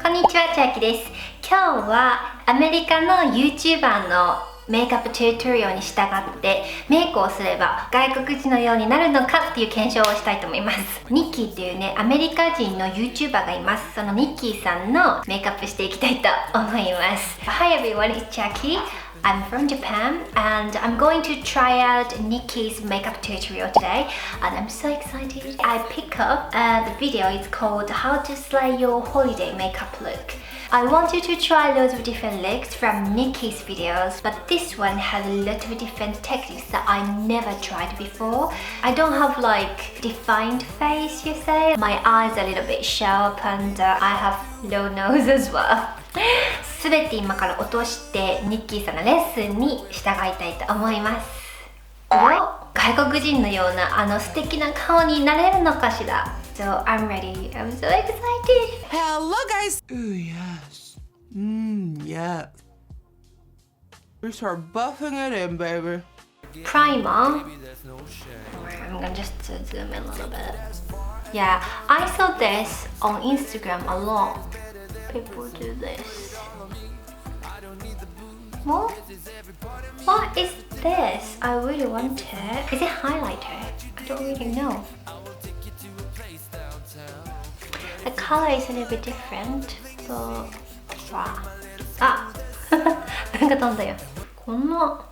こんにちは、千秋です。今日はアメリカの YouTuber のメイクアップチュートリアルに従ってメイクをすれば外国人のようになるのかっていう検証をしたいと思います。ニッキーっていうね、アメリカ人の YouTuber がいます。そのニッキーさんのメイクアップしていきたいと思います。Hi everyone, it's Jackie.I'm from Japan and I'm going to try out Nikki's makeup tutorial today and I'm so excited. I pick up the video, it's called How to Slay Your Holiday Makeup Look. I wanted to try loads of different looks from Nikki's videos, but this one has a lot of different techniques that I never tried before. I don't have like defined face, you say. My eyes are a little bit sharp and I have low nose as well.すべて今から落としてニッキーさんのレッスンに従いたいと思います。外国人のような素敵な顔になれるのかしら。So I'm ready. I'm so excited. Hello guys. Ooh yes. Yes. We start buffing it in, baby. Primer. I'm gonna just zoom in a little bit. Yeah, I saw this on Instagram a lot.People do this. What is this? I really want it. Is it highlighter? I don't really know. The color is a little bit different, but wow. あ、なんか飛んだよ。この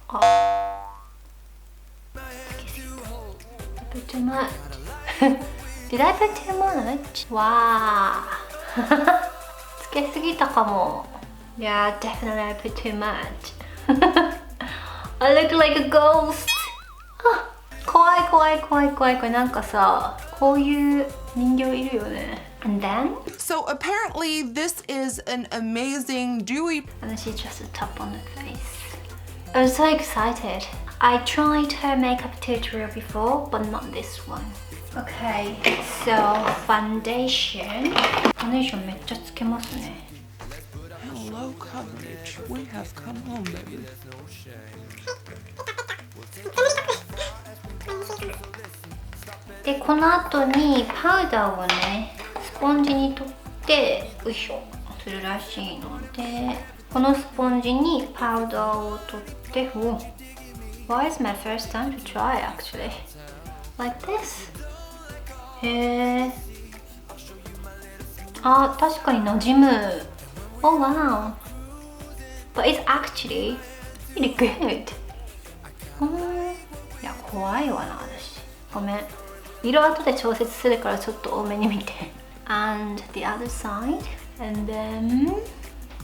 つけすぎた。I put too much. Did I put too much? Wow. つけすぎたかも。Yeah, definitely I put too much. I look like a ghost. 怖い怖い怖い怖い。これなんかさ、こういう人形いるよね。And then? So apparently this is an amazing dewy. And then she just a top on the face. I'm so excited. I tried her makeup tutorial before, but not this one. Okay, so foundation. ファンデーションめっちゃつけますね。Hello coverage. We have come home, baby. で、この後にパウダーをね、スポンジに取って、よいしょ、するらしいので、このスポンジにパウダーを取って、Why is my first time to try actually? Like this? へー。あ、確かに馴染む。Oh wow. But it's actually really good. いや、怖いわな、私。ごめん。色後で調節するからちょっと多めに見て。And the other side. And then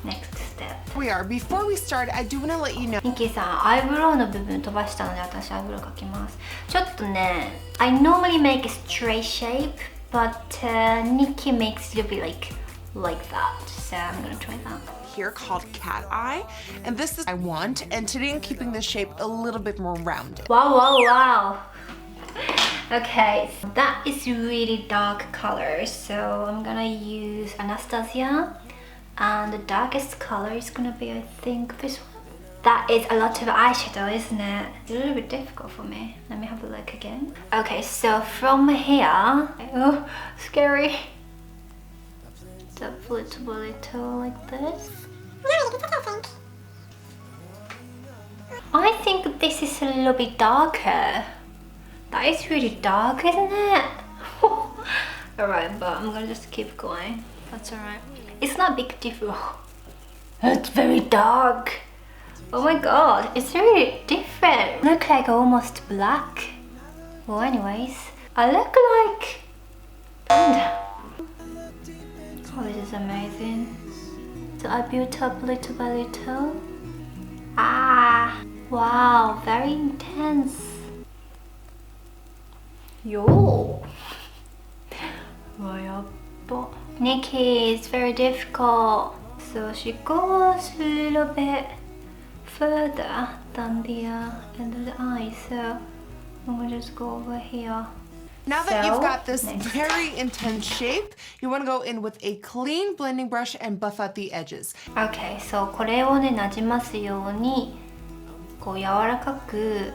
next step. We are. Before we start, I do want to let you know. ニッキーさん、アイブロウの部分飛ばしたので私アイブロウ描きます。ちょっとね、I normally make a straight shape, but Nikki makes it be like that. So I'm gonna try that. Here called cat eye, and this is I want. And today I'm keeping the shape a little bit more rounded. Wow, wow, wow. Okay, so that is really dark color. So I'm gonna use Anastasia, and the darkest color is gonna be, I think, this one. That is a lot of eyeshadow, isn't it? It's a little bit difficult for me. Let me have a look again. Okay, so from here, oh, scary. Double it a little like this. I think this is a little bit darker. That is really dark, isn't it? Alright, but I'm gonna just keep going. That's alright. It's not a big difference. It's very dark. Oh my god, it's really different. Look like almost black. Well, anyways, I look like panda. Oh, this is amazing. So I built up little by little. Ah, wow, very intense. Yo. Nikki is very difficult. So she goes a little bit further than the end of the eye. So I'm gonna just go over here. Now that you've got this next. very intense shape, you want to go in with a clean blending brush and buff out the edges. Okay, so これをね、なじますようにこう柔らかく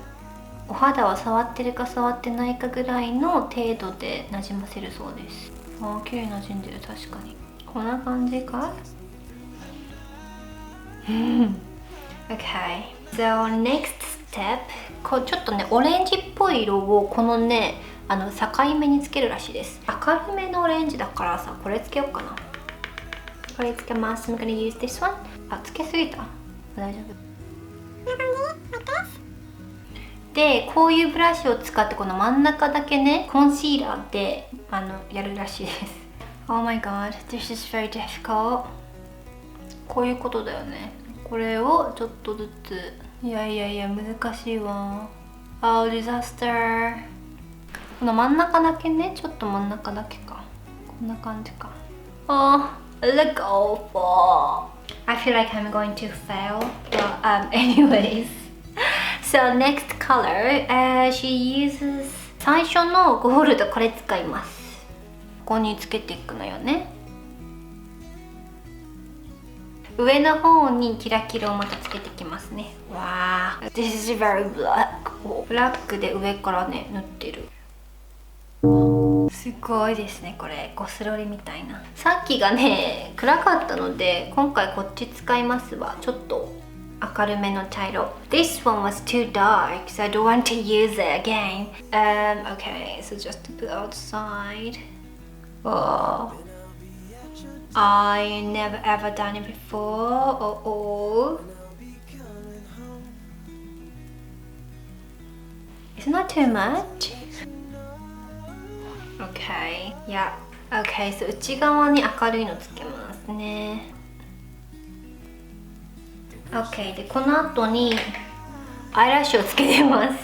お肌を触ってるか触ってないかぐらいの程度でなじませるそうです。あー、綺麗になじんでる。確かにこんな感じかOkay, so next step ちょっとねオレンジっぽい色をこのね境目につけるらしいです。明るめのオレンジだからさ、これつけようかな。これつけます。I'm gonna use this one. あ、つけすぎた。大丈夫。で、こういうブラシを使ってこの真ん中だけねコンシーラーでやるらしいです。Oh my god, this is very difficult. こういうことだよね。これをちょっとずつ。いや難しいわ。Oh disaster。この真ん中だけね、ちょっと真ん中だけか。こんな感じか。Oh, look awful. I feel like I'm going to fail. But anyways. So next color, she uses 最初のゴールドこれ使います。ここにつけていくのよね。上の方にキラキラをまたつけてきますね。わー、This is very black. ブラックで上からね塗ってる。すごいですね、これゴスロリみたいな。さっきがね暗かったので今回こっち使いますわ。ちょっと明るめの茶色。This one was too dark, so I don't want to use it again. Okay, so just to put outside. Oh, I never ever done it before. Oh, it's not too much. Okay, yeah. Okay, so 内側に明るいのつけますね。OK でこの後にアイラッシュをつけてます。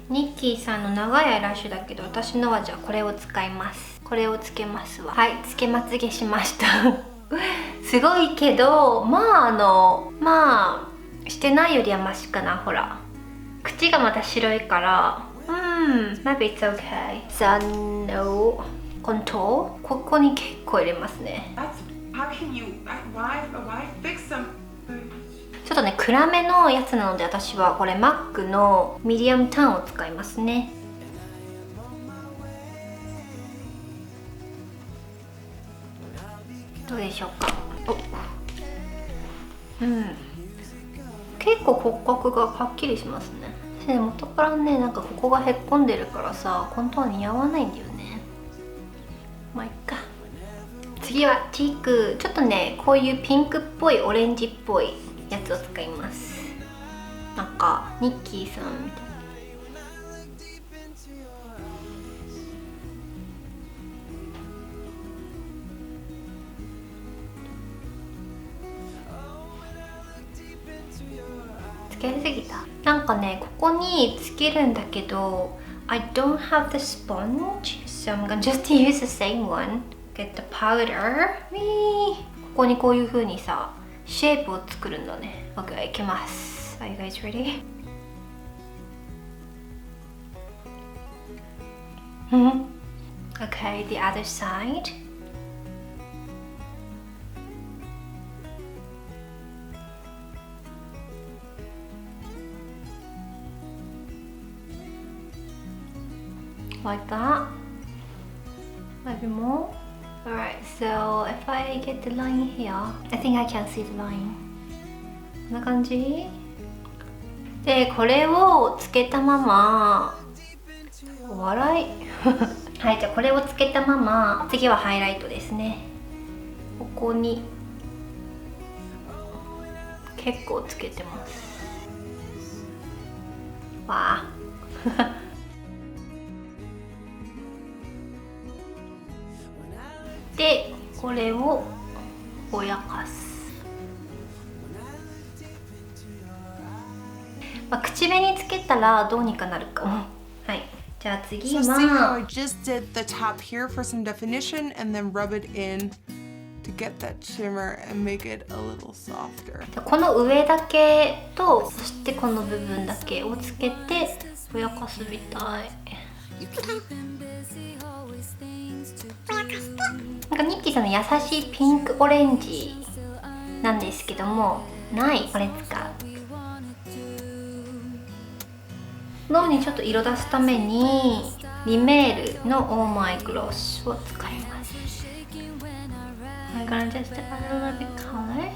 ニッキーさんの長いアイラッシュだけど私のはじゃあこれを使います。これをつけますわ。はい、つけまつげしましたすごいけどまあしてないよりはマシかな。ほら口がまた白いからmaybe it's okay. So no contour ここに結構入れますね。How can you why fix them?ちょっとね暗めのやつなので私はこれ MAC のミディアムターンを使いますね。どうでしょうか。結構骨格がはっきりしますね。で元からねなんかここがへっこんでるからさコントは似合わないんだよね。まあいっか。次はチーク。ちょっとねこういうピンクっぽいオレンジっぽいやつを使います。なんかニッキーさんみたいな。つけすぎた。なんかねここにつけるんだけど I don't have the sponge, so I'm gonna just use the same one. Get the powder. ここにこういう風にさシェイプを作るんだね。OK、いきます。Are you guys ready? Okay, the other side. Like that. Maybe more. Alright, so if I get the line here, I think I can see the line. こんな感じで、これをつけたまま笑いはい、じゃあこれをつけたまま次はハイライトですね。ここに結構つけてますわあで、これをぼやかす。まあ、口紅つけたらどうにかなるかも。はい。じゃあ次は。So see how I just did the top here for some definition and then rub it in to get that shimmer and make it a little softer. この上だけとそしてこの部分だけをつけてぼやかすみたい。なんかニッキーさんの優しいピンクオレンジなんですけども、ないこれ使う。脳にちょっと色出すためにリメールのオーマイグロスを使います。はい、gonna just add a little bit color.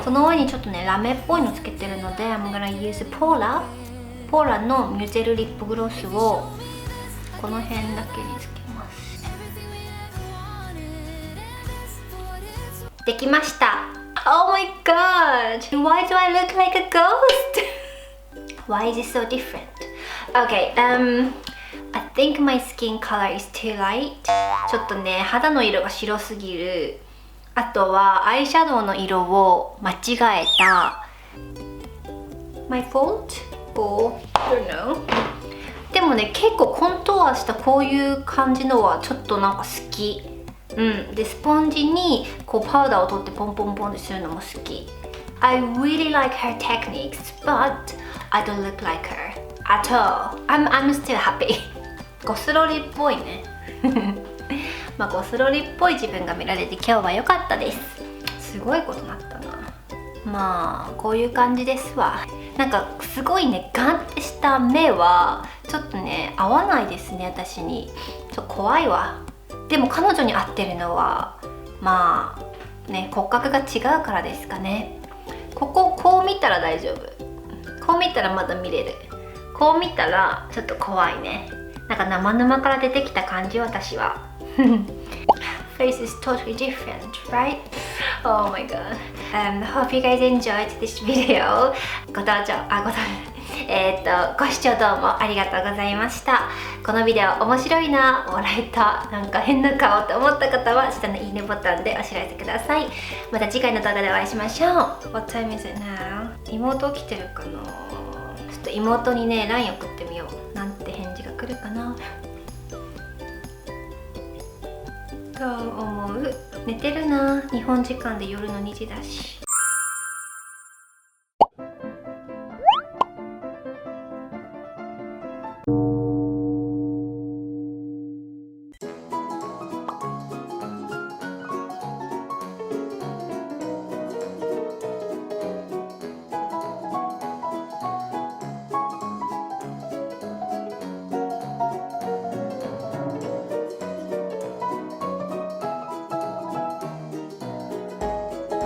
その上にちょっとねラメっぽいのつけてるので I'm gonna use Pola のミュゼルリップグロスをこの辺だけにつけます。できました。 Oh my god! Why do I look like a ghost? Why is it so different? Okay, I think my skin color is too light. ちょっとね肌の色が白すぎる。あとはアイシャドウの色を間違えた。My fault? Or I don't know. でもね結構コントゥアしたこういう感じのはちょっとなんか好き。でスポンジにこうパウダーを取ってポンポンポンってするのも好き。I really like her techniques, but I don't look like her at all. I'm still happy. ゴスロリっぽいね。まあゴスロリっぽい自分が見られて今日は良かったです。すごいことになったな。まあこういう感じですわ。なんかすごいねガンってした目はちょっとね合わないですね私に。ちょっと怖いわ。でも彼女に合ってるのはまあね骨格が違うからですかね。こう見たら大丈夫。こう見たらまだ見れる。こう見たらちょっと怖いね。なんか生沼から出てきた感じ私は。Face is totally different, right? Oh my god. Hope you guys enjoyed this video. ご視聴どうもありがとうございました。このビデオ面白いな、笑えた、なんか変な顔って思った方は下のいいねボタンでお知らせください。また次回の動画でお会いしましょう。What time is it now? 妹起きてるかな。ちょっと妹にね LINE 送ってみよう。なんて返事が来るかな。どう思う？寝てるな。日本時間で夜の2時だし。